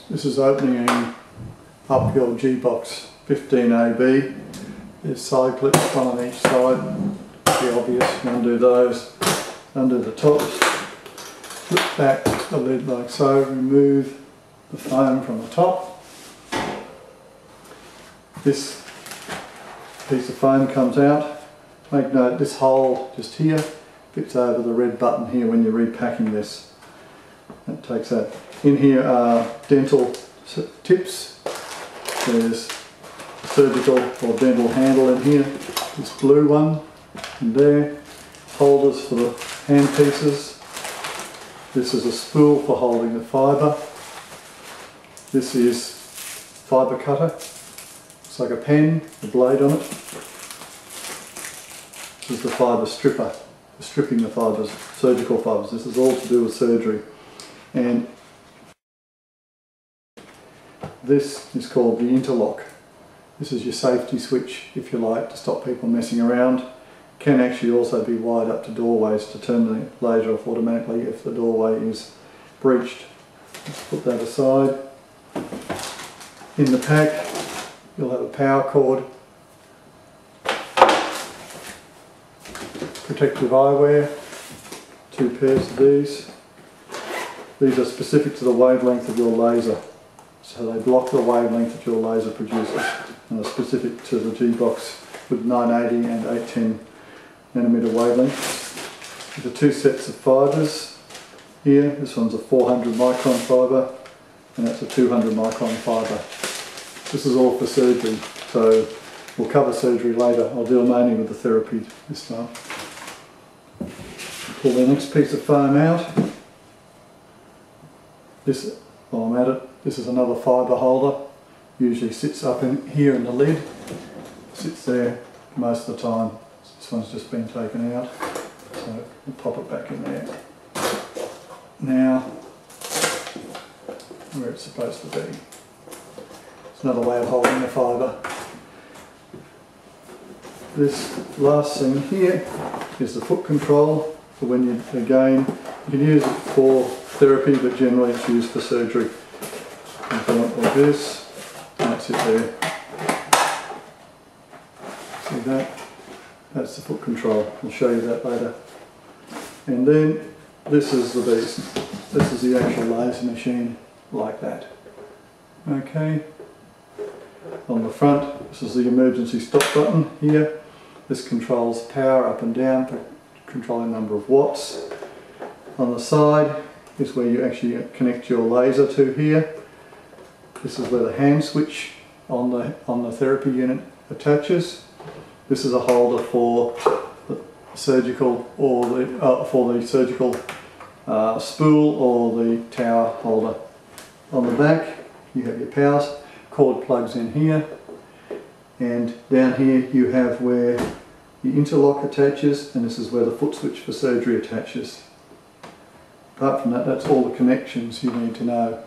This is opening up your Gbox15AB. There's side clips, one on each side. Pretty obvious. You undo those, undo the tops, flip back the lid like so, remove the foam from the top. This piece of foam comes out. Make note, this hole just here fits over the red button here when you're repacking this. That takes that. In here are dental tips. There's a surgical or dental handle in here. This blue one and there. Holders for the hand pieces. This is a spool for holding the fibre. This is fibre cutter. It's like a pen, a blade on it. This is the fibre stripper, for stripping the fibres, surgical fibres. This is all to do with surgery. And this is called the interlock. This is your safety switch, if you like, to stop people messing around. Can actually also be wired up to doorways to turn the laser off automatically if the doorway is breached. Let's put that aside. In the pack you'll have a power cord, protective eyewear, 2 pairs of these. These are specific to the wavelength of your laser, so they block the wavelength that your laser produces, and are specific to the Gbox with 980 and 810 nanometer wavelength. These are 2 sets of fibres here. This one's a 400 micron fibre and that's a 200 micron fibre. This is all for surgery, so we'll cover surgery later. I'll deal mainly with the therapy this time. Pull the next piece of foam out. This, while I'm at it, this is another fibre holder. Usually sits up in here in the lid. Sits there most of the time. This one's just been taken out, so we'll pop it back in there. Now, where it's supposed to be. It's another way of holding the fibre. This last thing here is the foot control for when you, again, you can use it for therapy, but generally it's used for surgery. You go like this, and that's it there. See that? That's the foot control. I'll show you that later. And then this is the beast. This is the actual laser machine, like that. Okay. On the front, this is the emergency stop button here. This controls power up and down for controlling number of watts. On the side is where you actually connect your laser to here. This is where the hand switch on the therapy unit attaches. This is a holder for the surgical or the surgical spool or the tower holder. On the back you have your power cord plugs in here, and down here you have where the interlock attaches, and this is where the foot switch for surgery attaches. Apart from that, that's all the connections you need to know.